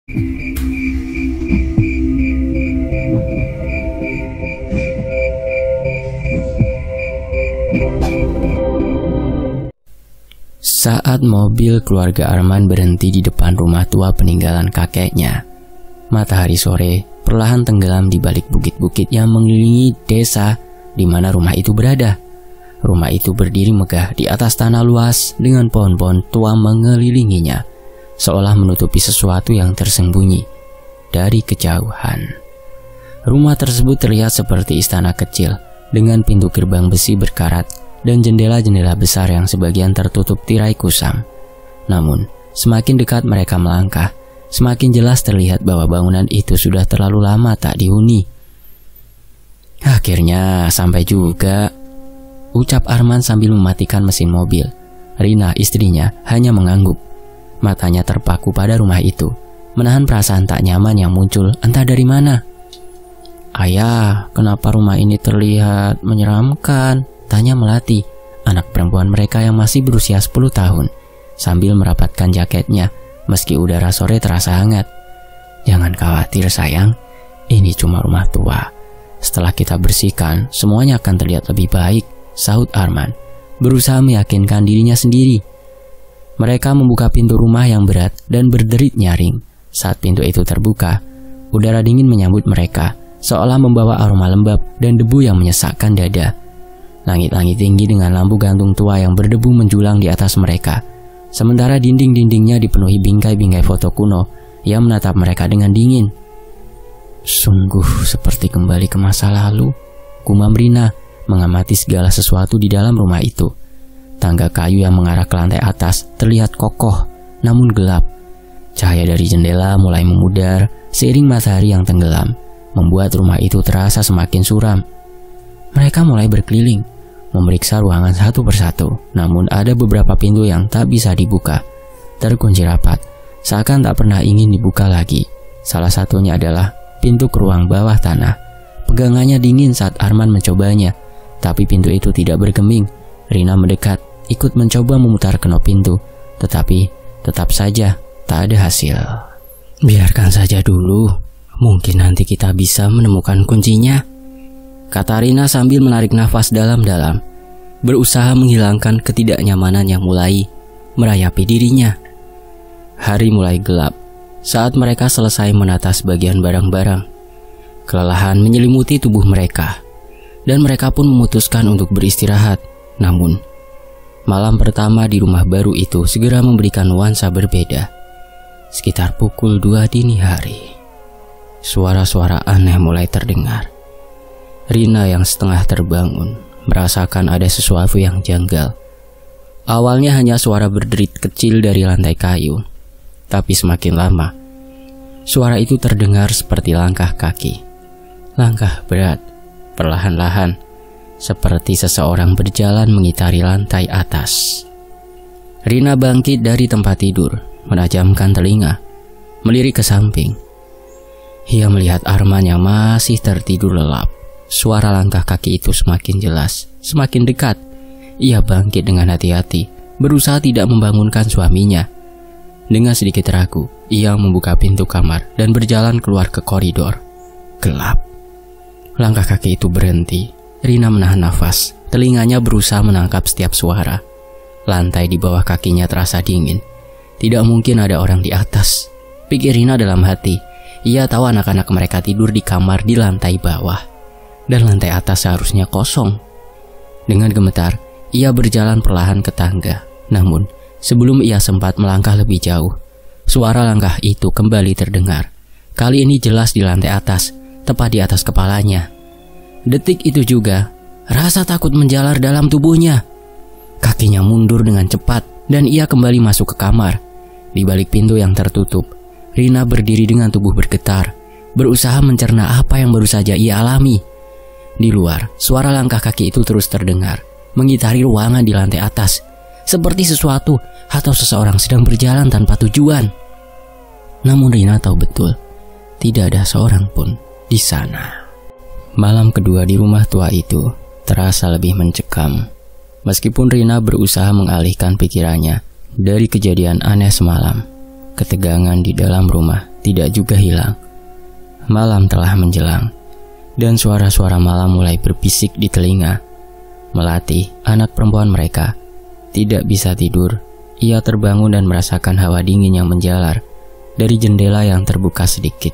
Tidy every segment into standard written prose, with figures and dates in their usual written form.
Saat mobil keluarga Arman berhenti di depan rumah tua peninggalan kakeknya, matahari sore perlahan tenggelam di balik bukit-bukit yang mengelilingi desa di mana rumah itu berada. Rumah itu berdiri megah di atas tanah luas dengan pohon-pohon tua mengelilinginya, seolah menutupi sesuatu yang tersembunyi dari kejauhan. Rumah tersebut terlihat seperti istana kecil dengan pintu gerbang besi berkarat dan jendela-jendela besar yang sebagian tertutup tirai kusam. Namun, semakin dekat mereka melangkah, semakin jelas terlihat bahwa bangunan itu sudah terlalu lama tak dihuni. Akhirnya sampai juga, ucap Arman sambil mematikan mesin mobil. Rina, istrinya, hanya mengangguk. Matanya terpaku pada rumah itu, menahan perasaan tak nyaman yang muncul entah dari mana. "Ayah, kenapa rumah ini terlihat menyeramkan?" tanya Melati, anak perempuan mereka yang masih berusia 10 tahun, sambil merapatkan jaketnya meski udara sore terasa hangat. "Jangan khawatir sayang, ini cuma rumah tua. Setelah kita bersihkan, semuanya akan terlihat lebih baik," sahut Arman, berusaha meyakinkan dirinya sendiri. Mereka membuka pintu rumah yang berat dan berderit nyaring. Saat pintu itu terbuka, udara dingin menyambut mereka, seolah membawa aroma lembab dan debu yang menyesakkan dada. Langit-langit tinggi dengan lampu gantung tua yang berdebu menjulang di atas mereka, sementara dinding-dindingnya dipenuhi bingkai-bingkai foto kuno yang menatap mereka dengan dingin. "Sungguh seperti kembali ke masa lalu," gumam Rina mengamati segala sesuatu di dalam rumah itu. Tangga kayu yang mengarah ke lantai atas terlihat kokoh namun gelap. Cahaya dari jendela mulai memudar seiring matahari yang tenggelam, membuat rumah itu terasa semakin suram. Mereka mulai berkeliling, memeriksa ruangan satu persatu, namun ada beberapa pintu yang tak bisa dibuka, terkunci rapat, seakan tak pernah ingin dibuka lagi. Salah satunya adalah pintu ke ruang bawah tanah. Pegangannya dingin saat Arman mencobanya, tapi pintu itu tidak bergeming. Rina mendekat, ikut mencoba memutar kenop pintu, tetapi tetap saja tak ada hasil. "Biarkan saja dulu, mungkin nanti kita bisa menemukan kuncinya," kata Rina sambil menarik nafas dalam-dalam, berusaha menghilangkan ketidaknyamanan yang mulai merayapi dirinya. Hari mulai gelap saat mereka selesai menata sebagian barang-barang. Kelelahan menyelimuti tubuh mereka, dan mereka pun memutuskan untuk beristirahat. Namun, malam pertama di rumah baru itu segera memberikan nuansa berbeda. Sekitar pukul 2 dini hari, suara-suara aneh mulai terdengar. Rina yang setengah terbangun merasakan ada sesuatu yang janggal. Awalnya hanya suara berderit kecil dari lantai kayu, tapi semakin lama suara itu terdengar seperti langkah kaki. Langkah berat, perlahan-lahan, seperti seseorang berjalan mengitari lantai atas. Rina bangkit dari tempat tidur, menajamkan telinga, melirik ke samping. Ia melihat Arman yang masih tertidur lelap. Suara langkah kaki itu semakin jelas, semakin dekat. Ia bangkit dengan hati-hati, berusaha tidak membangunkan suaminya. Dengan sedikit ragu, ia membuka pintu kamar dan berjalan keluar ke koridor. Gelap. Langkah kaki itu berhenti. Rina menahan nafas, telinganya berusaha menangkap setiap suara. Lantai di bawah kakinya terasa dingin. Tidak mungkin ada orang di atas, pikir Rina dalam hati. Ia tahu anak-anak mereka tidur di kamar di lantai bawah, dan lantai atas seharusnya kosong. Dengan gemetar, ia berjalan perlahan ke tangga. Namun, sebelum ia sempat melangkah lebih jauh, suara langkah itu kembali terdengar. Kali ini jelas di lantai atas, tepat di atas kepalanya. Detik itu juga, rasa takut menjalar dalam tubuhnya. Kakinya mundur dengan cepat, dan ia kembali masuk ke kamar. Di balik pintu yang tertutup, Rina berdiri dengan tubuh bergetar, berusaha mencerna apa yang baru saja ia alami. Di luar, suara langkah kaki itu terus terdengar, mengitari ruangan di lantai atas, seperti sesuatu atau seseorang sedang berjalan tanpa tujuan. Namun Rina tahu betul, tidak ada seorang pun di sana. Malam kedua di rumah tua itu terasa lebih mencekam. Meskipun Rina berusaha mengalihkan pikirannya dari kejadian aneh semalam, ketegangan di dalam rumah tidak juga hilang. Malam telah menjelang, dan suara-suara malam mulai berbisik di telinga. Melati, anak perempuan mereka, tidak bisa tidur. Ia terbangun dan merasakan hawa dingin yang menjalar dari jendela yang terbuka sedikit,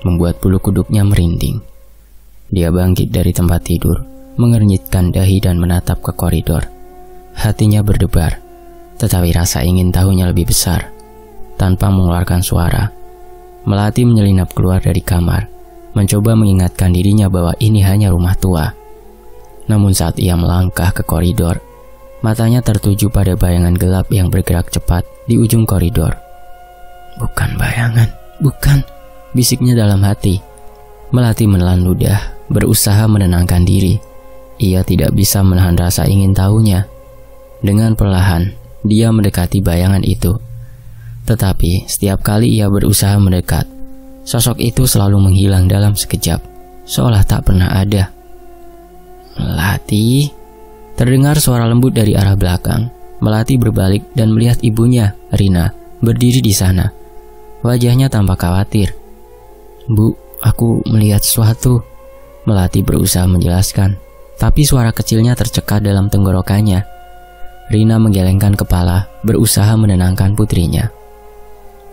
membuat bulu kuduknya merinding. Dia bangkit dari tempat tidur, mengernyitkan dahi dan menatap ke koridor. Hatinya berdebar, tetapi rasa ingin tahunya lebih besar. Tanpa mengeluarkan suara, Melati menyelinap keluar dari kamar, mencoba mengingatkan dirinya bahwa ini hanya rumah tua. Namun saat ia melangkah ke koridor, matanya tertuju pada bayangan gelap yang bergerak cepat di ujung koridor. Bukan bayangan, bukan, bisiknya dalam hati. Melati menelan ludah, berusaha menenangkan diri. Ia tidak bisa menahan rasa ingin tahunya. Dengan perlahan, dia mendekati bayangan itu. Tetapi setiap kali ia berusaha mendekat, sosok itu selalu menghilang dalam sekejap, seolah tak pernah ada. Melati, terdengar suara lembut dari arah belakang. Melati berbalik dan melihat ibunya, Rina, berdiri di sana. Wajahnya tampak khawatir. Bu, aku melihat sesuatu. Melati berusaha menjelaskan, tapi suara kecilnya tercekat dalam tenggorokannya. Rina menggelengkan kepala, berusaha menenangkan putrinya.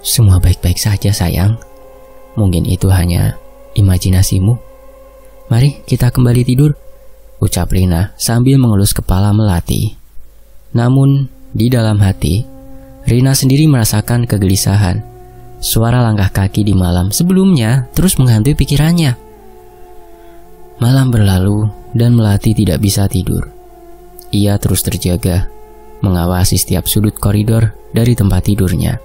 Semua baik-baik saja sayang. Mungkin itu hanya imajinasimu. Mari kita kembali tidur, ucap Rina sambil mengelus kepala Melati. Namun di dalam hati, Rina sendiri merasakan kegelisahan. Suara langkah kaki di malam sebelumnya terus menghantui pikirannya. Malam berlalu dan Melati tidak bisa tidur. Ia terus terjaga, mengawasi setiap sudut koridor dari tempat tidurnya.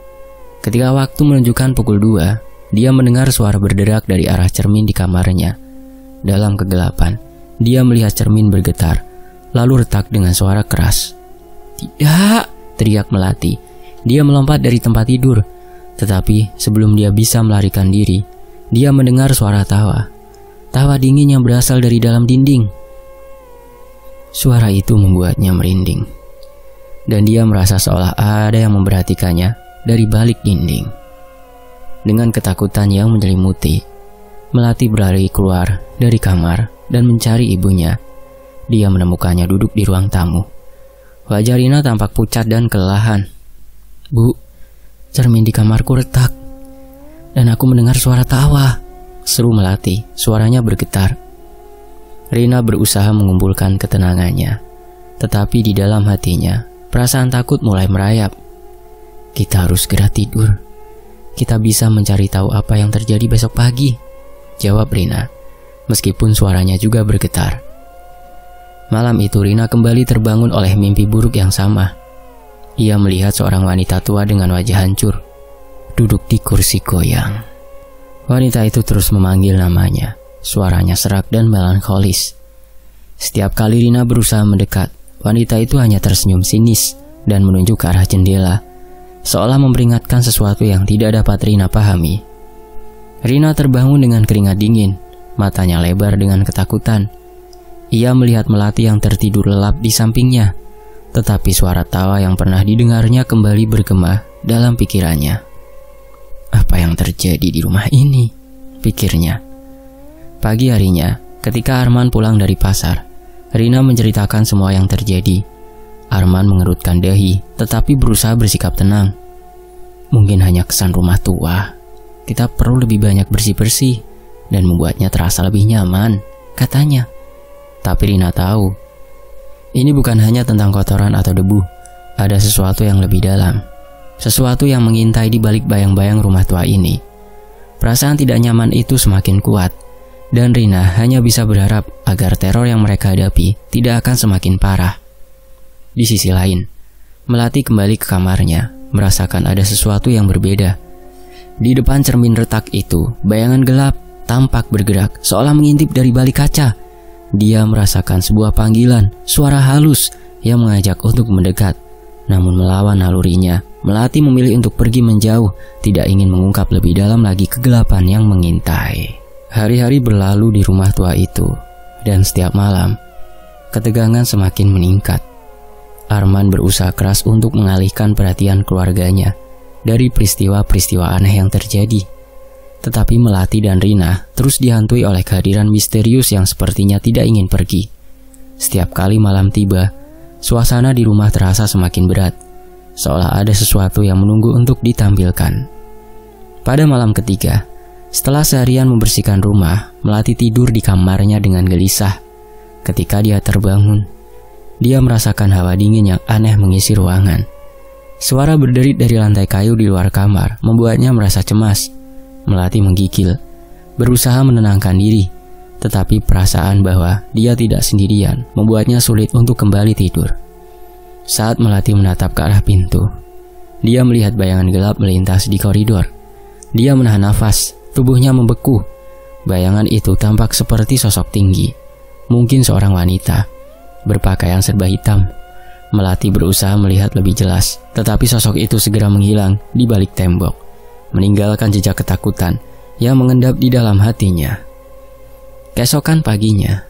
Ketika waktu menunjukkan pukul 2, dia mendengar suara berderak dari arah cermin di kamarnya. Dalam kegelapan, dia melihat cermin bergetar, lalu retak dengan suara keras. Tidak, teriak Melati. Dia melompat dari tempat tidur, tetapi sebelum dia bisa melarikan diri, dia mendengar suara tawa. Tawa dingin yang berasal dari dalam dinding. Suara itu membuatnya merinding, dan dia merasa seolah ada yang memperhatikannya dari balik dinding. Dengan ketakutan yang menyelimuti, Melati berlari keluar dari kamar dan mencari ibunya. Dia menemukannya duduk di ruang tamu. Wajah Rina tampak pucat dan kelelahan. Bu, cermin di kamarku retak, dan aku mendengar suara tawa, seru Melati, suaranya bergetar. Rina berusaha mengumpulkan ketenangannya, tetapi di dalam hatinya, perasaan takut mulai merayap. Kita harus segera tidur. Kita bisa mencari tahu apa yang terjadi besok pagi, jawab Rina, meskipun suaranya juga bergetar. Malam itu Rina kembali terbangun oleh mimpi buruk yang sama. Ia melihat seorang wanita tua dengan wajah hancur, duduk di kursi goyang. Wanita itu terus memanggil namanya, suaranya serak dan melankolis. Setiap kali Rina berusaha mendekat, wanita itu hanya tersenyum sinis dan menunjuk ke arah jendela, seolah memperingatkan sesuatu yang tidak dapat Rina pahami. Rina terbangun dengan keringat dingin, matanya lebar dengan ketakutan. Ia melihat Melati yang tertidur lelap di sampingnya, tetapi suara tawa yang pernah didengarnya kembali bergema dalam pikirannya. Apa yang terjadi di rumah ini? Pikirnya. Pagi harinya, ketika Arman pulang dari pasar, Rina menceritakan semua yang terjadi. Arman mengerutkan dahi, tetapi berusaha bersikap tenang. Mungkin hanya kesan rumah tua. Kita perlu lebih banyak bersih-bersih dan membuatnya terasa lebih nyaman, katanya. Tapi Rina tahu, ini bukan hanya tentang kotoran atau debu. Ada sesuatu yang lebih dalam. Sesuatu yang mengintai di balik bayang-bayang rumah tua ini. Perasaan tidak nyaman itu semakin kuat, dan Rina hanya bisa berharap agar teror yang mereka hadapi tidak akan semakin parah. Di sisi lain, Melati kembali ke kamarnya, merasakan ada sesuatu yang berbeda. Di depan cermin retak itu, bayangan gelap tampak bergerak, seolah mengintip dari balik kaca. Dia merasakan sebuah panggilan, suara halus yang mengajak untuk mendekat. Namun melawan nalurinya, Melati memilih untuk pergi menjauh, tidak ingin mengungkap lebih dalam lagi kegelapan yang mengintai. Hari-hari berlalu di rumah tua itu, dan setiap malam, ketegangan semakin meningkat. Arman berusaha keras untuk mengalihkan perhatian keluarganya dari peristiwa-peristiwa aneh yang terjadi. Tetapi Melati dan Rina terus dihantui oleh kehadiran misterius yang sepertinya tidak ingin pergi. Setiap kali malam tiba, suasana di rumah terasa semakin berat, seolah ada sesuatu yang menunggu untuk ditampilkan. Pada malam ketiga, setelah seharian membersihkan rumah, Melati tidur di kamarnya dengan gelisah. Ketika dia terbangun, dia merasakan hawa dingin yang aneh mengisi ruangan. Suara berderit dari lantai kayu di luar kamar membuatnya merasa cemas. Melati menggigil, berusaha menenangkan diri, tetapi perasaan bahwa dia tidak sendirian membuatnya sulit untuk kembali tidur. Saat Melati menatap ke arah pintu, dia melihat bayangan gelap melintas di koridor. Dia menahan nafas, tubuhnya membeku. Bayangan itu tampak seperti sosok tinggi, mungkin seorang wanita, berpakaian serba hitam. Melati berusaha melihat lebih jelas, tetapi sosok itu segera menghilang di balik tembok, meninggalkan jejak ketakutan yang mengendap di dalam hatinya. Keesokan paginya,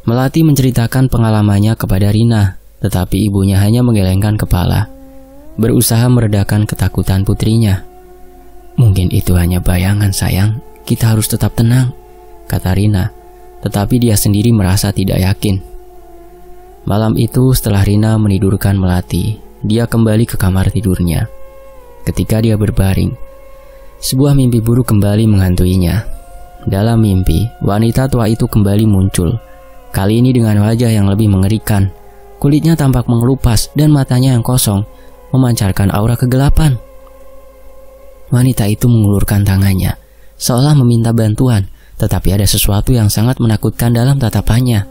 Melati menceritakan pengalamannya kepada Rina, tetapi ibunya hanya menggelengkan kepala, berusaha meredakan ketakutan putrinya. "Mungkin itu hanya bayangan sayang, kita harus tetap tenang," kata Rina, tetapi dia sendiri merasa tidak yakin. Malam itu setelah Rina menidurkan Melati, dia kembali ke kamar tidurnya. Ketika dia berbaring, sebuah mimpi buruk kembali menghantuinya. Dalam mimpi, wanita tua itu kembali muncul, kali ini dengan wajah yang lebih mengerikan. Kulitnya tampak mengelupas dan matanya yang kosong memancarkan aura kegelapan. Wanita itu mengulurkan tangannya, seolah meminta bantuan, tetapi ada sesuatu yang sangat menakutkan dalam tatapannya.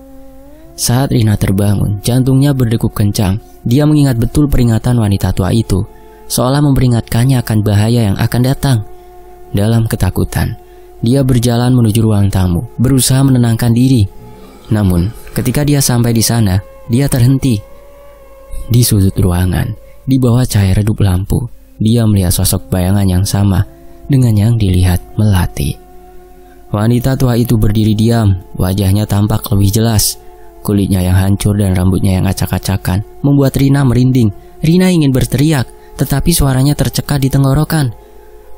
Saat Rina terbangun, jantungnya berdegup kencang. Dia mengingat betul peringatan wanita tua itu, seolah memperingatkannya akan bahaya yang akan datang. Dalam ketakutan, dia berjalan menuju ruang tamu, berusaha menenangkan diri. Namun, ketika dia sampai di sana, dia terhenti. Di sudut ruangan, di bawah cahaya redup lampu, dia melihat sosok bayangan yang sama dengan yang dilihat Melati. Wanita tua itu berdiri diam, wajahnya tampak lebih jelas. Kulitnya yang hancur dan rambutnya yang acak-acakan membuat Rina merinding. Rina ingin berteriak, tetapi suaranya tercekat di tenggorokan.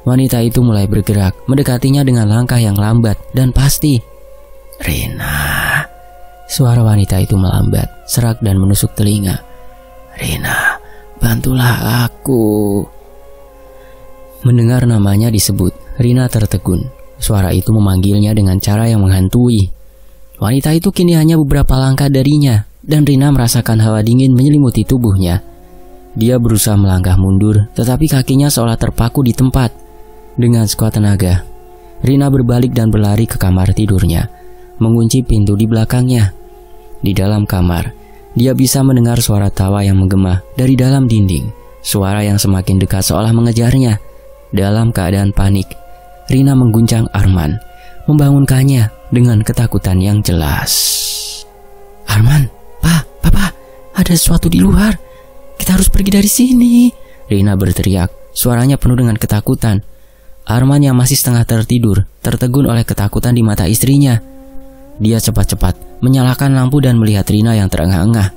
Wanita itu mulai bergerak, mendekatinya dengan langkah yang lambat dan pasti. "Rina," suara wanita itu melambat, serak dan menusuk telinga. "Rina, bantulah aku." Mendengar namanya disebut, Rina tertegun. Suara itu memanggilnya dengan cara yang menghantui. Wanita itu kini hanya beberapa langkah darinya, dan Rina merasakan hawa dingin menyelimuti tubuhnya. Dia berusaha melangkah mundur, tetapi kakinya seolah terpaku di tempat. Dengan sekuat tenaga, Rina berbalik dan berlari ke kamar tidurnya, mengunci pintu di belakangnya. Di dalam kamar, dia bisa mendengar suara tawa yang menggema dari dalam dinding, suara yang semakin dekat seolah mengejarnya. Dalam keadaan panik, Rina mengguncang Arman, membangunkannya dengan ketakutan yang jelas. "Arman, Papa, ada sesuatu di luar. Kita harus pergi dari sini," Rina berteriak, suaranya penuh dengan ketakutan. Arman yang masih setengah tertidur, tertegun oleh ketakutan di mata istrinya. Dia cepat-cepat menyalakan lampu dan melihat Rina yang terengah-engah.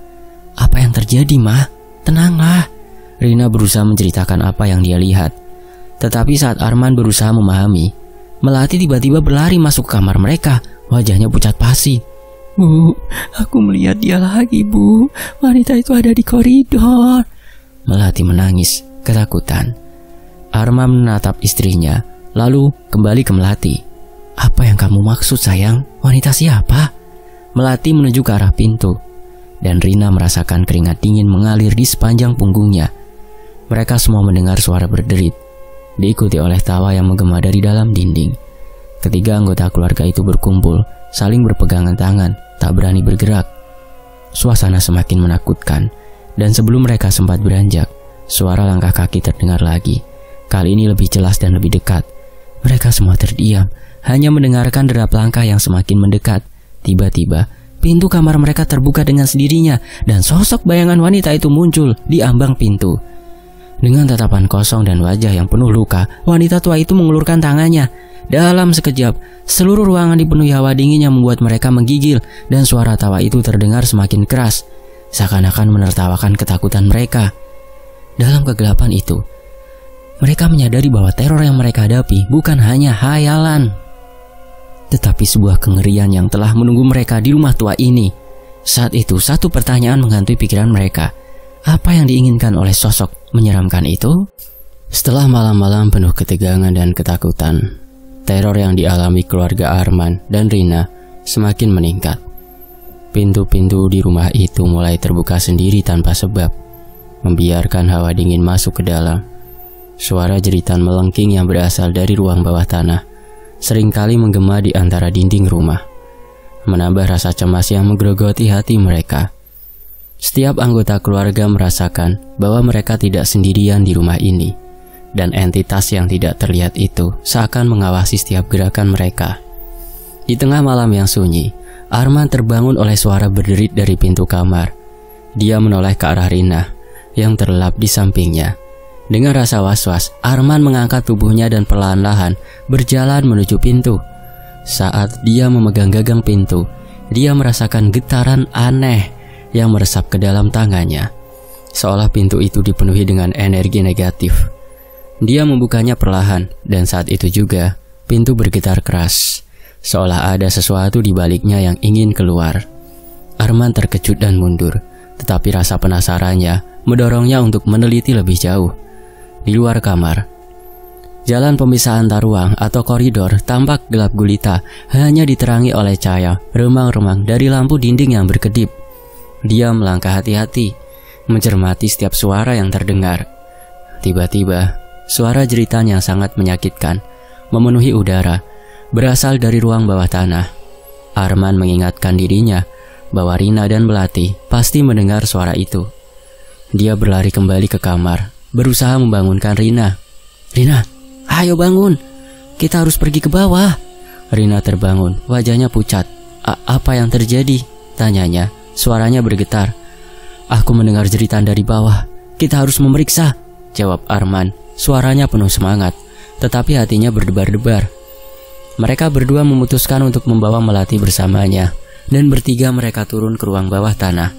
"Apa yang terjadi, Ma? Tenanglah." Rina berusaha menceritakan apa yang dia lihat. Tetapi saat Arman berusaha memahami, Melati tiba-tiba berlari masuk ke kamar mereka. Wajahnya pucat pasi. "Bu, aku melihat dia lagi, Bu. Wanita itu ada di koridor." Melati menangis, ketakutan. Arman menatap istrinya, lalu kembali ke Melati. "Apa yang kamu maksud, sayang? Wanita siapa?" Melati menuju ke arah pintu, dan Rina merasakan keringat dingin mengalir di sepanjang punggungnya. Mereka semua mendengar suara berderit, diikuti oleh tawa yang menggema dari dalam dinding. Ketiga anggota keluarga itu berkumpul, saling berpegangan tangan, tak berani bergerak. Suasana semakin menakutkan, dan sebelum mereka sempat beranjak, suara langkah kaki terdengar lagi. Kali ini lebih jelas dan lebih dekat. Mereka semua terdiam, hanya mendengarkan derap langkah yang semakin mendekat. Tiba-tiba, pintu kamar mereka terbuka dengan sendirinya, dan sosok bayangan wanita itu muncul di ambang pintu. Dengan tatapan kosong dan wajah yang penuh luka, wanita tua itu mengulurkan tangannya. Dalam sekejap, seluruh ruangan dipenuhi hawa dingin yang membuat mereka menggigil, dan suara tawa itu terdengar semakin keras, seakan-akan menertawakan ketakutan mereka. Dalam kegelapan itu, mereka menyadari bahwa teror yang mereka hadapi bukan hanya hayalan, tetapi sebuah kengerian yang telah menunggu mereka di rumah tua ini. Saat itu, satu pertanyaan menghantui pikiran mereka. Apa yang diinginkan oleh sosok menyeramkan itu? Setelah malam-malam penuh ketegangan dan ketakutan, teror yang dialami keluarga Arman dan Rina semakin meningkat. Pintu-pintu di rumah itu mulai terbuka sendiri tanpa sebab, membiarkan hawa dingin masuk ke dalam. Suara jeritan melengking yang berasal dari ruang bawah tanah seringkali menggema di antara dinding rumah, menambah rasa cemas yang menggerogoti hati mereka. Setiap anggota keluarga merasakan bahwa mereka tidak sendirian di rumah ini, dan entitas yang tidak terlihat itu seakan mengawasi setiap gerakan mereka. Di tengah malam yang sunyi, Arman terbangun oleh suara berderit dari pintu kamar. Dia menoleh ke arah Rina yang terlelap di sampingnya. Dengan rasa was-was, Arman mengangkat tubuhnya dan perlahan-lahan berjalan menuju pintu. Saat dia memegang gagang pintu, dia merasakan getaran aneh yang meresap ke dalam tangannya, seolah pintu itu dipenuhi dengan energi negatif. Dia membukanya perlahan, dan saat itu juga pintu bergetar keras, seolah ada sesuatu di baliknya yang ingin keluar. Arman terkejut dan mundur, tetapi rasa penasarannya mendorongnya untuk meneliti lebih jauh. Di luar kamar, jalan pemisah antar ruang atau koridor tampak gelap gulita, hanya diterangi oleh cahaya remang-remang dari lampu dinding yang berkedip. Dia melangkah hati-hati, mencermati setiap suara yang terdengar. Tiba-tiba, suara jeritan yang sangat menyakitkan memenuhi udara, berasal dari ruang bawah tanah. Arman mengingatkan dirinya bahwa Rina dan Melati pasti mendengar suara itu. Dia berlari kembali ke kamar, berusaha membangunkan Rina. "Rina, ayo bangun, kita harus pergi ke bawah." Rina terbangun, wajahnya pucat. Apa yang terjadi?" tanyanya. Suaranya bergetar. "Aku mendengar jeritan dari bawah. Kita harus memeriksa," jawab Arman. Suaranya penuh semangat, tetapi hatinya berdebar-debar. Mereka berdua memutuskan untuk membawa Melati bersamanya, dan bertiga mereka turun ke ruang bawah tanah.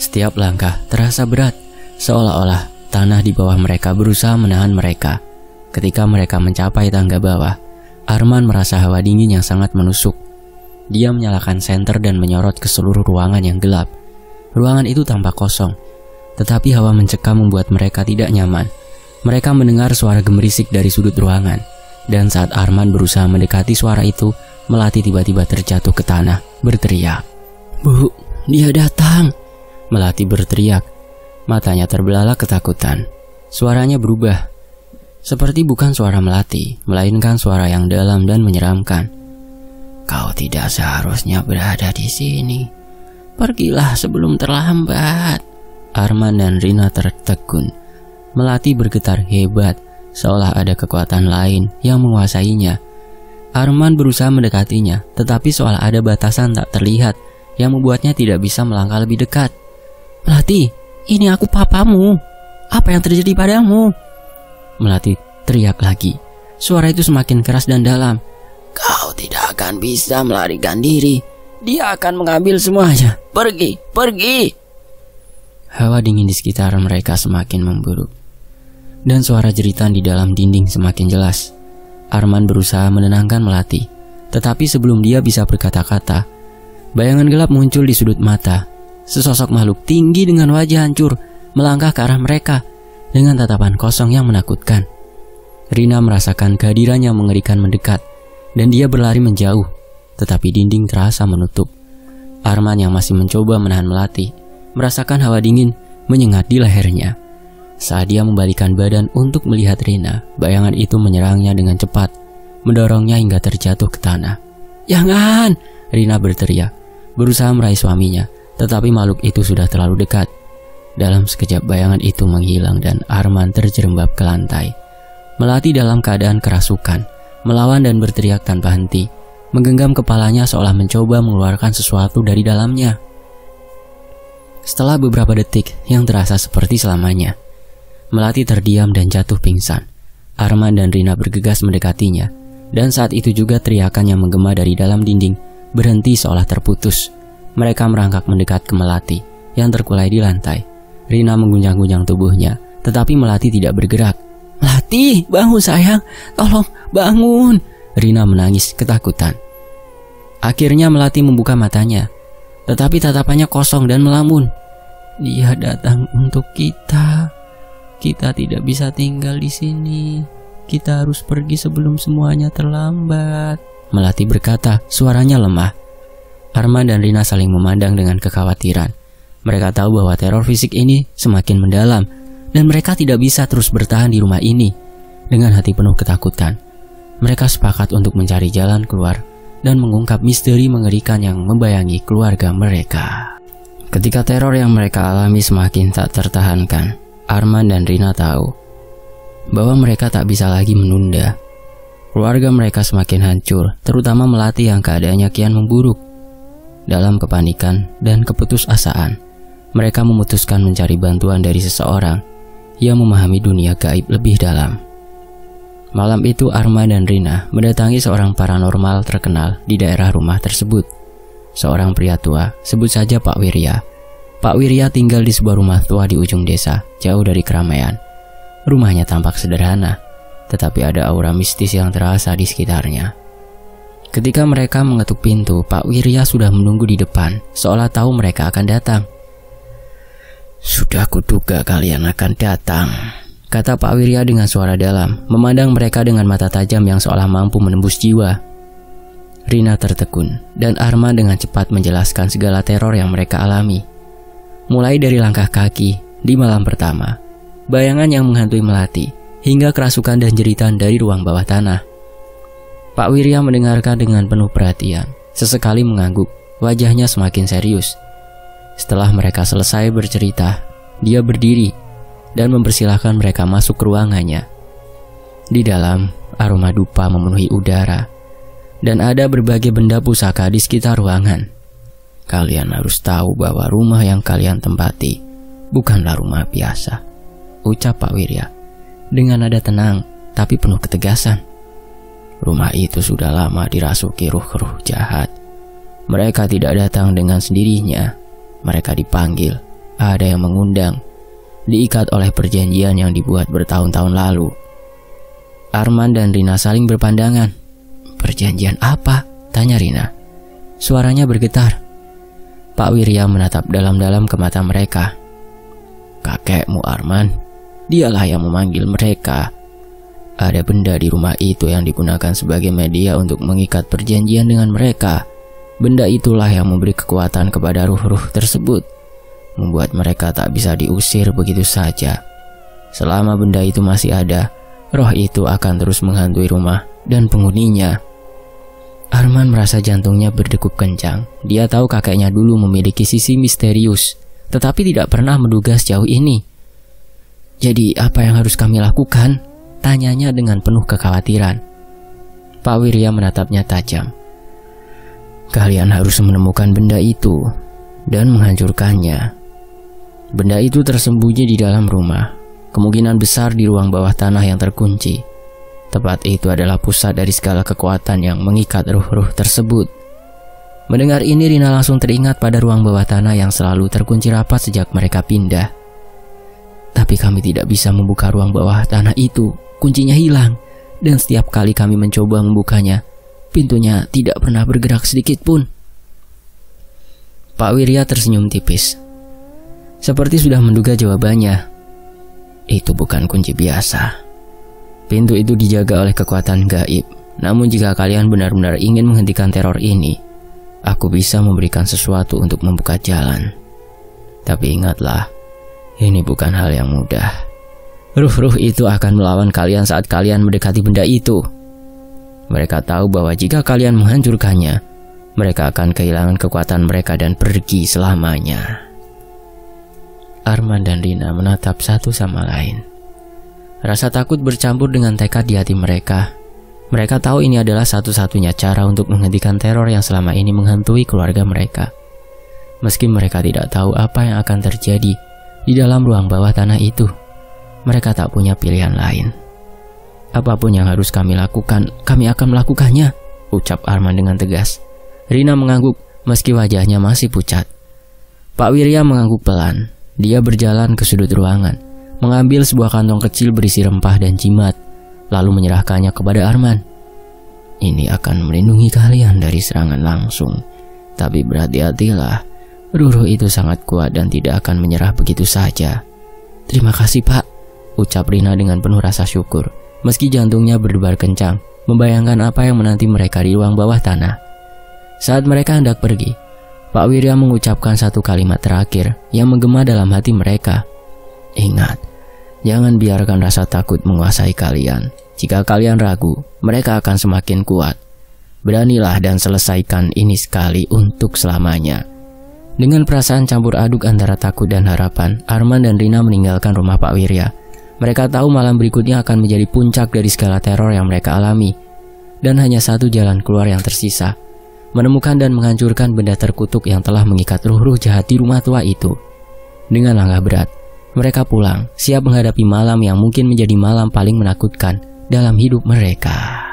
Setiap langkah terasa berat, seolah-olah tanah di bawah mereka berusaha menahan mereka. Ketika mereka mencapai tangga bawah, Arman merasa hawa dingin yang sangat menusuk. Dia menyalakan senter dan menyorot ke seluruh ruangan yang gelap. Ruangan itu tampak kosong, tetapi hawa mencekam membuat mereka tidak nyaman. Mereka mendengar suara gemerisik dari sudut ruangan, dan saat Arman berusaha mendekati suara itu, Melati tiba-tiba terjatuh ke tanah, berteriak. "Bu, dia datang!" Melati berteriak. Matanya terbelalak ketakutan. Suaranya berubah, seperti bukan suara Melati, melainkan suara yang dalam dan menyeramkan. "Kau tidak seharusnya berada di sini. Pergilah sebelum terlambat." Arman dan Rina tertegun. Melati bergetar hebat, seolah ada kekuatan lain yang menguasainya. Arman berusaha mendekatinya, tetapi seolah ada batasan tak terlihat yang membuatnya tidak bisa melangkah lebih dekat. "Melati, ini aku papamu. Apa yang terjadi padamu?" Melati teriak lagi. Suara itu semakin keras dan dalam. "Kau tidak akan bisa melarikan diri. Dia akan mengambil semuanya. Pergi, pergi!" Hawa dingin di sekitar mereka semakin memburuk, dan suara jeritan di dalam dinding semakin jelas. Arman berusaha menenangkan Melati, tetapi sebelum dia bisa berkata-kata, bayangan gelap muncul di sudut mata. Sesosok makhluk tinggi dengan wajah hancur melangkah ke arah mereka dengan tatapan kosong yang menakutkan. Rina merasakan kehadiran yang mengerikan mendekat, dan dia berlari menjauh, tetapi dinding terasa menutup. Arman yang masih mencoba menahan Melati merasakan hawa dingin menyengat di lehernya. Saat dia membalikkan badan untuk melihat Rina, bayangan itu menyerangnya dengan cepat, mendorongnya hingga terjatuh ke tanah. "Jangan!" Rina berteriak, berusaha meraih suaminya, tetapi makhluk itu sudah terlalu dekat. Dalam sekejap bayangan itu menghilang dan Arman terjerembab ke lantai. Melati dalam keadaan kerasukan, melawan dan berteriak tanpa henti, menggenggam kepalanya seolah mencoba mengeluarkan sesuatu dari dalamnya. Setelah beberapa detik yang terasa seperti selamanya, Melati terdiam dan jatuh pingsan. Arman dan Rina bergegas mendekatinya, dan saat itu juga teriakan yang menggema dari dalam dinding berhenti seolah terputus. Mereka merangkak mendekat ke Melati yang terkulai di lantai. Rina mengguncang-guncang tubuhnya, tetapi Melati tidak bergerak. "Melati, bangun sayang, tolong bangun." Rina menangis ketakutan. Akhirnya Melati membuka matanya, tetapi tatapannya kosong dan melamun. "Dia datang untuk kita. Kita tidak bisa tinggal di sini. Kita harus pergi sebelum semuanya terlambat." Melati berkata, suaranya lemah. Arman dan Rina saling memandang dengan kekhawatiran. Mereka tahu bahwa teror fisik ini semakin mendalam dan mereka tidak bisa terus bertahan di rumah ini. Dengan hati penuh ketakutan, mereka sepakat untuk mencari jalan keluar dan mengungkap misteri mengerikan yang membayangi keluarga mereka. Ketika teror yang mereka alami semakin tak tertahankan, Arman dan Rina tahu bahwa mereka tak bisa lagi menunda. Keluarga mereka semakin hancur, terutama Melati yang keadaannya kian memburuk. Dalam kepanikan dan keputusasaan, mereka memutuskan mencari bantuan dari seseorang yang memahami dunia gaib lebih dalam. Malam itu Arman dan Rina mendatangi seorang paranormal terkenal di daerah rumah tersebut. Seorang pria tua, sebut saja Pak Wirya. Pak Wirya tinggal di sebuah rumah tua di ujung desa, jauh dari keramaian. Rumahnya tampak sederhana, tetapi ada aura mistis yang terasa di sekitarnya. Ketika mereka mengetuk pintu, Pak Wirya sudah menunggu di depan, seolah tahu mereka akan datang. "Sudah kuduga kalian akan datang," kata Pak Wirya dengan suara dalam, memandang mereka dengan mata tajam yang seolah mampu menembus jiwa. Rina tertegun, dan Arman dengan cepat menjelaskan segala teror yang mereka alami. Mulai dari langkah kaki di malam pertama, bayangan yang menghantui Melati, hingga kerasukan dan jeritan dari ruang bawah tanah. Pak Wirya mendengarkan dengan penuh perhatian, sesekali mengangguk, wajahnya semakin serius. Setelah mereka selesai bercerita, dia berdiri dan mempersilahkan mereka masuk ke ruangannya. Di dalam, aroma dupa memenuhi udara, dan ada berbagai benda pusaka di sekitar ruangan. "Kalian harus tahu bahwa rumah yang kalian tempati bukanlah rumah biasa," ucap Pak Wirya dengan nada tenang tapi penuh ketegasan. "Rumah itu sudah lama dirasuki ruh-ruh jahat. Mereka tidak datang dengan sendirinya. Mereka dipanggil, ada yang mengundang, diikat oleh perjanjian yang dibuat bertahun-tahun lalu." Arman dan Rina saling berpandangan. "Perjanjian apa?" tanya Rina. Suaranya bergetar. Pak Wirya menatap dalam-dalam ke mata mereka. "Kakekmu Arman, dialah yang memanggil mereka. Ada benda di rumah itu yang digunakan sebagai media untuk mengikat perjanjian dengan mereka. Benda itulah yang memberi kekuatan kepada ruh-ruh tersebut, membuat mereka tak bisa diusir begitu saja. Selama benda itu masih ada, roh itu akan terus menghantui rumah dan penghuninya." Arman merasa jantungnya berdegup kencang. Dia tahu kakeknya dulu memiliki sisi misterius, tetapi tidak pernah menduga sejauh ini. "Jadi apa yang harus kami lakukan?" tanyanya dengan penuh kekhawatiran. Pak Wirya menatapnya tajam. "Kalian harus menemukan benda itu dan menghancurkannya. Benda itu tersembunyi di dalam rumah, kemungkinan besar di ruang bawah tanah yang terkunci. Tempat itu adalah pusat dari segala kekuatan yang mengikat ruh-ruh tersebut." Mendengar ini, Rina langsung teringat pada ruang bawah tanah yang selalu terkunci rapat sejak mereka pindah. "Tapi kami tidak bisa membuka ruang bawah tanah itu. Kuncinya hilang, dan setiap kali kami mencoba membukanya, pintunya tidak pernah bergerak sedikit pun." Pak Wirya tersenyum tipis, seperti sudah menduga jawabannya. "Itu bukan kunci biasa. Pintu itu dijaga oleh kekuatan gaib. Namun jika kalian benar-benar ingin menghentikan teror ini, aku bisa memberikan sesuatu untuk membuka jalan. Tapi ingatlah, ini bukan hal yang mudah. Ruh-ruh itu akan melawan kalian saat kalian mendekati benda itu. Mereka tahu bahwa jika kalian menghancurkannya, mereka akan kehilangan kekuatan mereka dan pergi selamanya." Arman dan Rina menatap satu sama lain. Rasa takut bercampur dengan tekad di hati mereka. Mereka tahu ini adalah satu-satunya cara untuk menghentikan teror yang selama ini menghantui keluarga mereka. Meski mereka tidak tahu apa yang akan terjadi di dalam ruang bawah tanah itu, mereka tak punya pilihan lain. "Apapun yang harus kami lakukan, kami akan melakukannya," ucap Arman dengan tegas. Rina mengangguk meski wajahnya masih pucat. Pak Wirya mengangguk pelan. Dia berjalan ke sudut ruangan, mengambil sebuah kantong kecil berisi rempah dan jimat, lalu menyerahkannya kepada Arman. Ini akan melindungi kalian dari serangan langsung. Tapi berhati-hatilah, ruh itu sangat kuat dan tidak akan menyerah begitu saja. Terima kasih Pak, ucap Rina dengan penuh rasa syukur, meski jantungnya berdebar kencang, membayangkan apa yang menanti mereka di ruang bawah tanah. Saat mereka hendak pergi, Pak Wirya mengucapkan satu kalimat terakhir yang menggema dalam hati mereka. Ingat, jangan biarkan rasa takut menguasai kalian. Jika kalian ragu, mereka akan semakin kuat. Beranilah dan selesaikan ini sekali untuk selamanya. Dengan perasaan campur aduk antara takut dan harapan, Arman dan Rina meninggalkan rumah Pak Wirya. Mereka tahu malam berikutnya akan menjadi puncak dari segala teror yang mereka alami. Dan hanya satu jalan keluar yang tersisa, menemukan dan menghancurkan benda terkutuk yang telah mengikat ruh-ruh jahat di rumah tua itu. Dengan langkah berat, mereka pulang, siap menghadapi malam yang mungkin menjadi malam paling menakutkan dalam hidup mereka.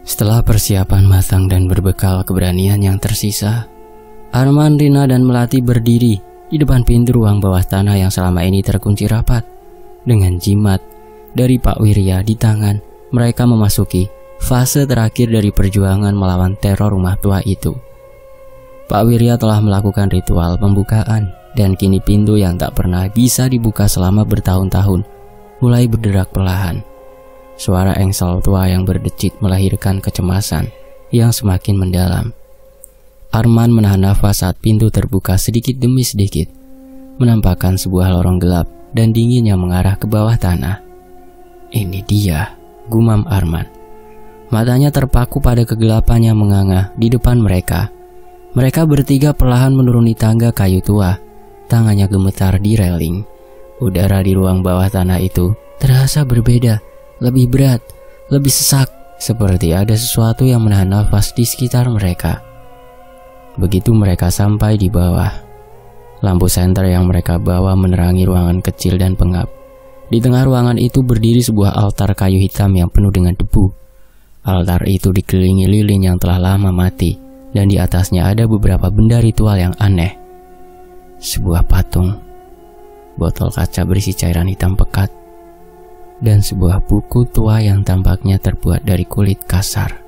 Setelah persiapan matang dan berbekal keberanian yang tersisa, Arman, Rina, dan Melati berdiri di depan pintu ruang bawah tanah yang selama ini terkunci rapat. Dengan jimat dari Pak Wirya di tangan, mereka memasuki fase terakhir dari perjuangan melawan teror rumah tua itu. Pak Wirya telah melakukan ritual pembukaan, dan kini pintu yang tak pernah bisa dibuka selama bertahun-tahun mulai berderak perlahan. Suara engsel tua yang berdecit melahirkan kecemasan yang semakin mendalam. Arman menahan nafas saat pintu terbuka sedikit demi sedikit, menampakkan sebuah lorong gelap dan dingin yang mengarah ke bawah tanah. Ini dia, gumam Arman. Matanya terpaku pada kegelapan yang menganga di depan mereka. Mereka bertiga perlahan menuruni tangga kayu tua, tangannya gemetar di railing. Udara di ruang bawah tanah itu terasa berbeda. Lebih berat, lebih sesak, seperti ada sesuatu yang menahan nafas di sekitar mereka. Begitu mereka sampai di bawah, lampu senter yang mereka bawa menerangi ruangan kecil dan pengap. Di tengah ruangan itu berdiri sebuah altar kayu hitam yang penuh dengan debu. Altar itu dikelilingi lilin yang telah lama mati, dan di atasnya ada beberapa benda ritual yang aneh. Sebuah patung, botol kaca berisi cairan hitam pekat, dan sebuah buku tua yang tampaknya terbuat dari kulit kasar.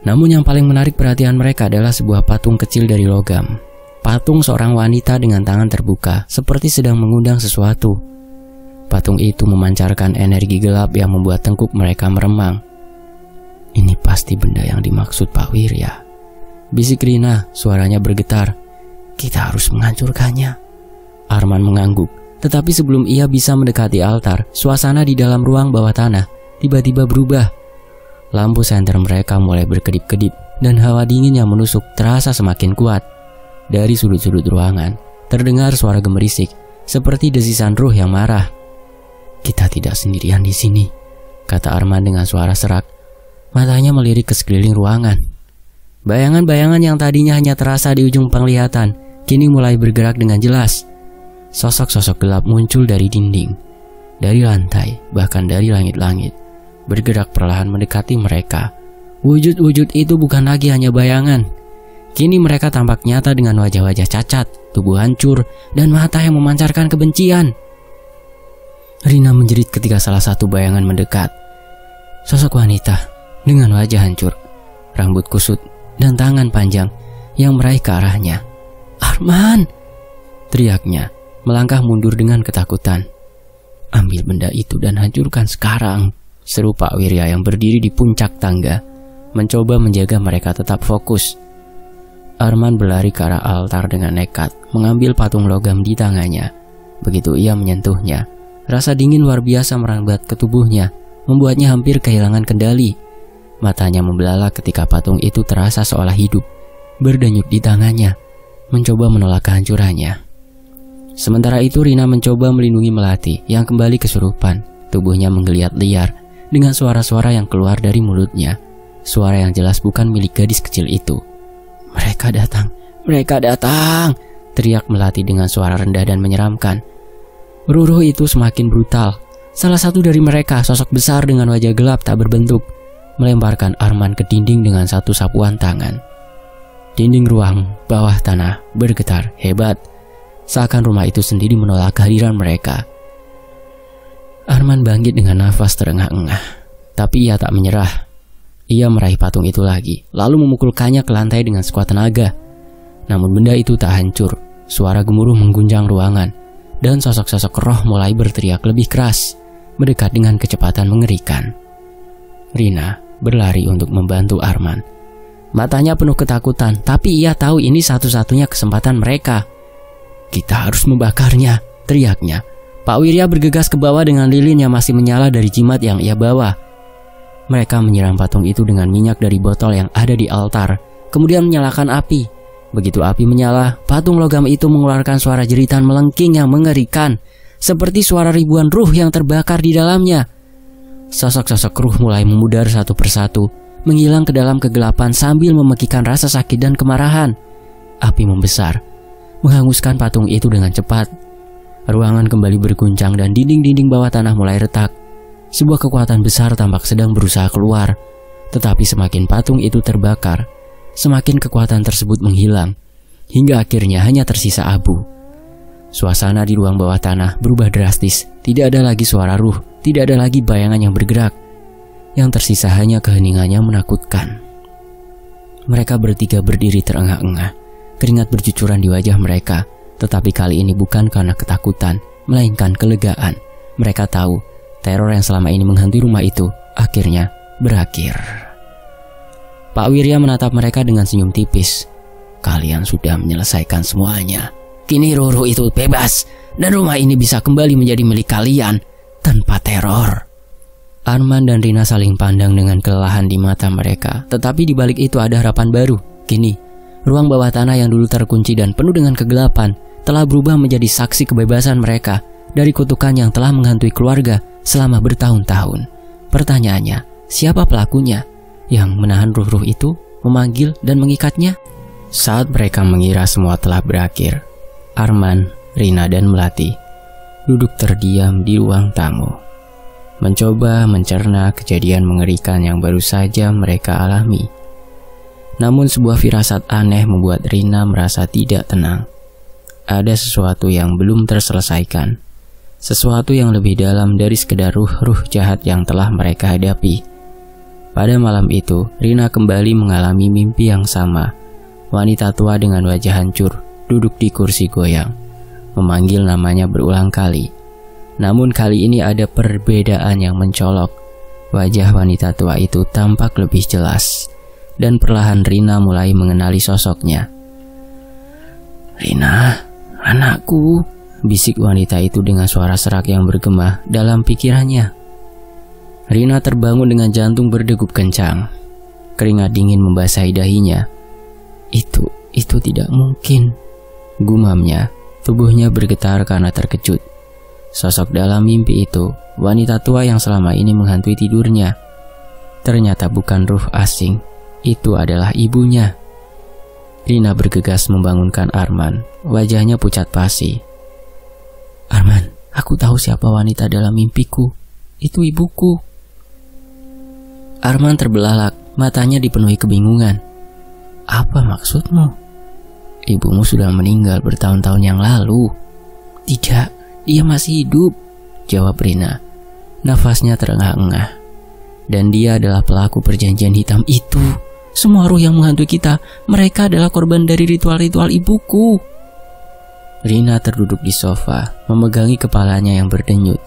Namun yang paling menarik perhatian mereka adalah sebuah patung kecil dari logam. Patung seorang wanita dengan tangan terbuka, seperti sedang mengundang sesuatu. Patung itu memancarkan energi gelap yang membuat tengkuk mereka meremang. Ini pasti benda yang dimaksud Pak Wirya, bisik Rina, suaranya bergetar. Kita harus menghancurkannya. Arman mengangguk. Tetapi sebelum ia bisa mendekati altar, suasana di dalam ruang bawah tanah tiba-tiba berubah. Lampu senter mereka mulai berkedip-kedip dan hawa dingin yang menusuk terasa semakin kuat. Dari sudut-sudut ruangan, terdengar suara gemerisik, seperti desisan ruh yang marah. Kita tidak sendirian di sini, kata Arman dengan suara serak. Matanya melirik ke sekeliling ruangan. Bayangan-bayangan yang tadinya hanya terasa di ujung penglihatan, kini mulai bergerak dengan jelas. Sosok-sosok gelap muncul dari dinding, dari lantai, bahkan dari langit-langit, bergerak perlahan mendekati mereka. Wujud-wujud itu bukan lagi hanya bayangan. Kini mereka tampak nyata dengan wajah-wajah cacat, tubuh hancur, dan mata yang memancarkan kebencian. Rina menjerit ketika salah satu bayangan mendekat. Sosok wanita dengan wajah hancur, rambut kusut, dan tangan panjang yang meraih ke arahnya. Arman! Teriaknya, melangkah mundur dengan ketakutan. Ambil benda itu dan hancurkan sekarang, seru Pak Wirya yang berdiri di puncak tangga, mencoba menjaga mereka tetap fokus. Arman berlari ke arah altar dengan nekat, mengambil patung logam di tangannya. Begitu ia menyentuhnya, rasa dingin luar biasa merambat ke tubuhnya, membuatnya hampir kehilangan kendali. Matanya membelalak ketika patung itu terasa seolah hidup, berdenyut di tangannya, mencoba menolak kehancurannya. Sementara itu Rina mencoba melindungi Melati yang kembali kesurupan. Tubuhnya menggeliat liar dengan suara-suara yang keluar dari mulutnya. Suara yang jelas bukan milik gadis kecil itu. Mereka datang, mereka datang, teriak Melati dengan suara rendah dan menyeramkan. Ruh itu semakin brutal. Salah satu dari mereka, sosok besar dengan wajah gelap tak berbentuk, melemparkan Arman ke dinding dengan satu sapuan tangan. Dinding ruang bawah tanah bergetar hebat. seakan rumah itu sendiri menolak kehadiran mereka. Arman bangkit dengan nafas terengah-engah, tapi ia tak menyerah. Ia meraih patung itu lagi, lalu memukulkannya ke lantai dengan sekuat tenaga. Namun benda itu tak hancur. Suara gemuruh mengguncang ruangan, dan sosok-sosok roh mulai berteriak lebih keras, mendekat dengan kecepatan mengerikan. Rina berlari untuk membantu Arman. Matanya penuh ketakutan, tapi ia tahu ini satu-satunya kesempatan mereka. "Kita harus membakarnya," teriaknya. Pak Wirya bergegas ke bawah dengan lilin yang masih menyala dari jimat yang ia bawa. Mereka menyiram patung itu dengan minyak dari botol yang ada di altar, kemudian menyalakan api. Begitu api menyala, patung logam itu mengeluarkan suara jeritan melengking yang mengerikan, seperti suara ribuan ruh yang terbakar di dalamnya. Sosok-sosok ruh mulai memudar satu persatu, menghilang ke dalam kegelapan sambil memekikan rasa sakit dan kemarahan. Api membesar, menghanguskan patung itu dengan cepat. Ruangan kembali berguncang dan dinding-dinding bawah tanah mulai retak. Sebuah kekuatan besar tampak sedang berusaha keluar, tetapi semakin patung itu terbakar, semakin kekuatan tersebut menghilang, hingga akhirnya hanya tersisa abu. Suasana di ruang bawah tanah berubah drastis. Tidak ada lagi suara ruh, tidak ada lagi bayangan yang bergerak. Yang tersisa hanya keheningan yang menakutkan. Mereka bertiga berdiri terengah-engah, keringat bercucuran di wajah mereka. Tetapi kali ini bukan karena ketakutan, melainkan kelegaan. Mereka tahu teror yang selama ini menghantui rumah itu akhirnya berakhir. Pak Wirya menatap mereka dengan senyum tipis. "Kalian sudah menyelesaikan semuanya. Kini ruh-ruh itu bebas, dan rumah ini bisa kembali menjadi milik kalian tanpa teror." Arman dan Rina saling pandang dengan kelelahan di mata mereka. Tetapi di balik itu ada harapan baru. Kini, ruang bawah tanah yang dulu terkunci dan penuh dengan kegelapan telah berubah menjadi saksi kebebasan mereka dari kutukan yang telah menghantui keluarga selama bertahun-tahun. Pertanyaannya, siapa pelakunya yang menahan ruh-ruh itu, memanggil dan mengikatnya? Saat mereka mengira semua telah berakhir, Arman, Rina dan Melati duduk terdiam di ruang tamu, mencoba mencerna kejadian mengerikan yang baru saja mereka alami. Namun sebuah firasat aneh membuat Rina merasa tidak tenang. Ada sesuatu yang belum terselesaikan, sesuatu yang lebih dalam dari sekedar ruh-ruh jahat yang telah mereka hadapi. Pada malam itu, Rina kembali mengalami mimpi yang sama. Wanita tua dengan wajah hancur duduk di kursi goyang, memanggil namanya berulang kali. Namun kali ini ada perbedaan yang mencolok. Wajah wanita tua itu tampak lebih jelas, dan perlahan Rina mulai mengenali sosoknya. "Rina, anakku," bisik wanita itu dengan suara serak yang bergema dalam pikirannya. Rina terbangun dengan jantung berdegup kencang. Keringat dingin membasahi dahinya. Itu tidak mungkin," gumamnya. Tubuhnya bergetar karena terkejut. Sosok dalam mimpi itu, wanita tua yang selama ini menghantui tidurnya, ternyata bukan ruh asing. Itu adalah ibunya. Rina bergegas membangunkan Arman. Wajahnya pucat pasi. "Arman, aku tahu siapa wanita dalam mimpiku. Itu ibuku." Arman terbelalak, matanya dipenuhi kebingungan. "Apa maksudmu?" "Ibumu sudah meninggal bertahun-tahun yang lalu." "Tidak, dia masih hidup," jawab Rina. Nafasnya terengah-engah. "Dan dia adalah pelaku perjanjian hitam itu. Semua ruh yang menghantui kita, mereka adalah korban dari ritual-ritual ibuku." Rina terduduk di sofa, memegangi kepalanya yang berdenyut.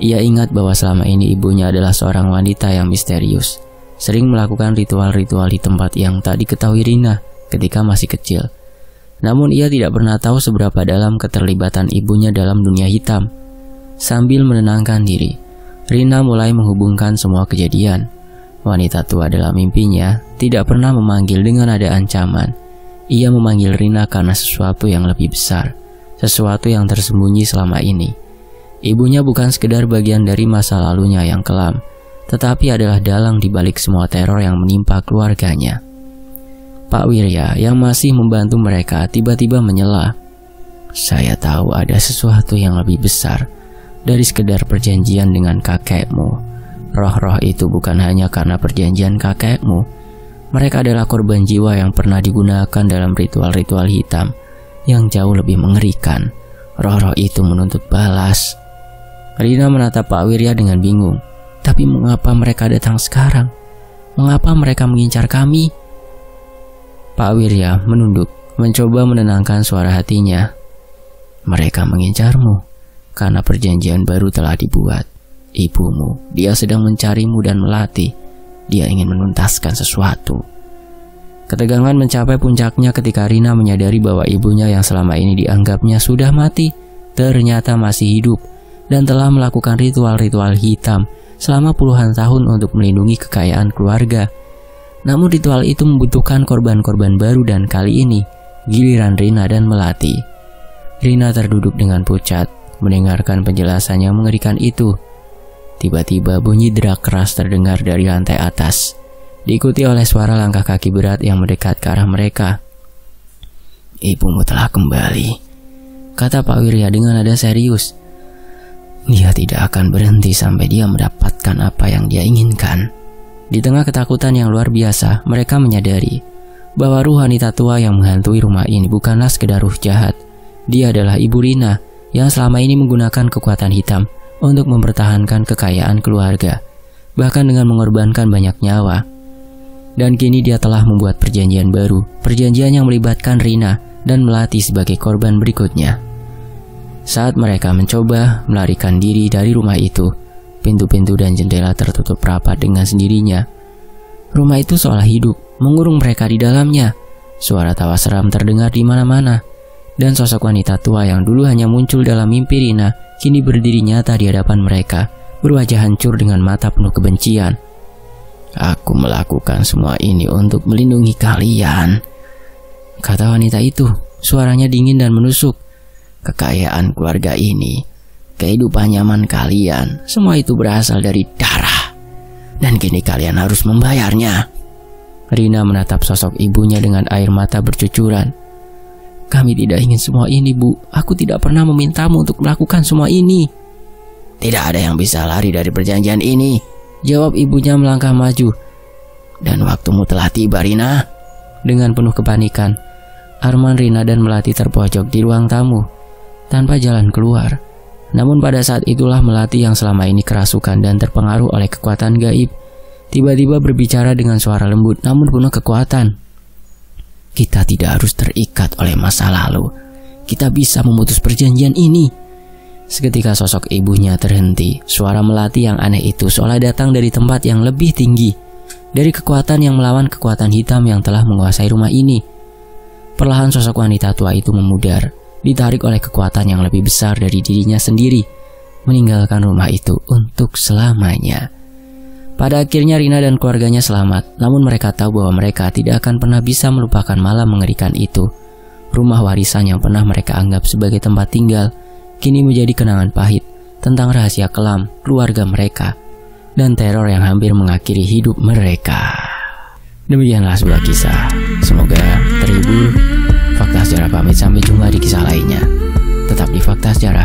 Ia ingat bahwa selama ini ibunya adalah seorang wanita yang misterius, sering melakukan ritual-ritual di tempat yang tak diketahui Rina ketika masih kecil. Namun ia tidak pernah tahu seberapa dalam keterlibatan ibunya dalam dunia hitam. Sambil menenangkan diri, Rina mulai menghubungkan semua kejadian. Wanita tua dalam mimpinya tidak pernah memanggil dengan ada ancaman. Ia memanggil Rina karena sesuatu yang lebih besar, sesuatu yang tersembunyi selama ini. Ibunya bukan sekedar bagian dari masa lalunya yang kelam, tetapi adalah dalang di balik semua teror yang menimpa keluarganya. Pak Wirya yang masih membantu mereka tiba-tiba menyela. "Saya tahu ada sesuatu yang lebih besar dari sekedar perjanjian dengan kakekmu. Roh-roh itu bukan hanya karena perjanjian kakekmu. Mereka adalah korban jiwa yang pernah digunakan dalam ritual-ritual hitam. yang jauh lebih mengerikan. Roh-roh itu menuntut balas. Rina menatap Pak Wirya dengan bingung. Tapi mengapa mereka datang sekarang? Mengapa mereka mengincar kami? Pak Wirya menunduk, mencoba menenangkan suara hatinya. Mereka mengincarmu karena perjanjian baru telah dibuat. Ibumu, dia sedang mencarimu dan melatih. Dia ingin menuntaskan sesuatu. Ketegangan mencapai puncaknya ketika Rina menyadari bahwa ibunya yang selama ini dianggapnya sudah mati, ternyata masih hidup dan telah melakukan ritual-ritual hitam selama puluhan tahun untuk melindungi kekayaan keluarga. Namun ritual itu membutuhkan korban-korban baru dan kali ini giliran Rina dan Melati. Rina terduduk dengan pucat, mendengarkan penjelasan yang mengerikan itu. Tiba-tiba bunyi derak keras terdengar dari lantai atas, diikuti oleh suara langkah kaki berat yang mendekat ke arah mereka. Ibumu telah kembali, kata Pak Wirya dengan nada serius. Dia tidak akan berhenti sampai dia mendapatkan apa yang dia inginkan. Di tengah ketakutan yang luar biasa, mereka menyadari bahwa ruh wanita tua yang menghantui rumah ini bukanlah sekedar ruh jahat. Dia adalah ibu Rina yang selama ini menggunakan kekuatan hitam untuk mempertahankan kekayaan keluarga, bahkan dengan mengorbankan banyak nyawa. Dan kini dia telah membuat perjanjian baru, perjanjian yang melibatkan Rina dan Melati sebagai korban berikutnya. Saat mereka mencoba melarikan diri dari rumah itu, pintu-pintu dan jendela tertutup rapat dengan sendirinya. Rumah itu seolah hidup, mengurung mereka di dalamnya. Suara tawa seram terdengar di mana-mana, dan sosok wanita tua yang dulu hanya muncul dalam mimpi Rina kini berdiri nyata di hadapan mereka, berwajah hancur dengan mata penuh kebencian. Aku melakukan semua ini untuk melindungi kalian, kata wanita itu. Suaranya dingin dan menusuk. Kekayaan keluarga ini, kehidupan nyaman kalian, semua itu berasal dari darah. Dan kini kalian harus membayarnya. Rina menatap sosok ibunya dengan air mata bercucuran. Kami tidak ingin semua ini, Bu. Aku tidak pernah memintamu untuk melakukan semua ini. Tidak ada yang bisa lari dari perjanjian ini, jawab ibunya melangkah maju. Dan waktumu telah tiba, Rina. Dengan penuh kepanikan, Arman, Rina, dan Melati terpojok di ruang tamu tanpa jalan keluar. Namun pada saat itulah Melati yang selama ini kerasukan dan terpengaruh oleh kekuatan gaib tiba-tiba berbicara dengan suara lembut namun penuh kekuatan. Kita tidak harus terikat oleh masa lalu. Kita bisa memutus perjanjian ini. Seketika sosok ibunya terhenti. Suara Melati yang aneh itu seolah datang dari tempat yang lebih tinggi, dari kekuatan yang melawan kekuatan hitam yang telah menguasai rumah ini. Perlahan sosok wanita tua itu memudar, ditarik oleh kekuatan yang lebih besar dari dirinya sendiri, meninggalkan rumah itu untuk selamanya. Pada akhirnya Rina dan keluarganya selamat, namun mereka tahu bahwa mereka tidak akan pernah bisa melupakan malam mengerikan itu. Rumah warisan yang pernah mereka anggap sebagai tempat tinggal, kini menjadi kenangan pahit tentang rahasia kelam keluarga mereka dan teror yang hampir mengakhiri hidup mereka. Demikianlah sebuah kisah. Semoga terhibur. Fakta Sejarah pamit, sampai jumpa di kisah lainnya. Tetap di Fakta Sejarah.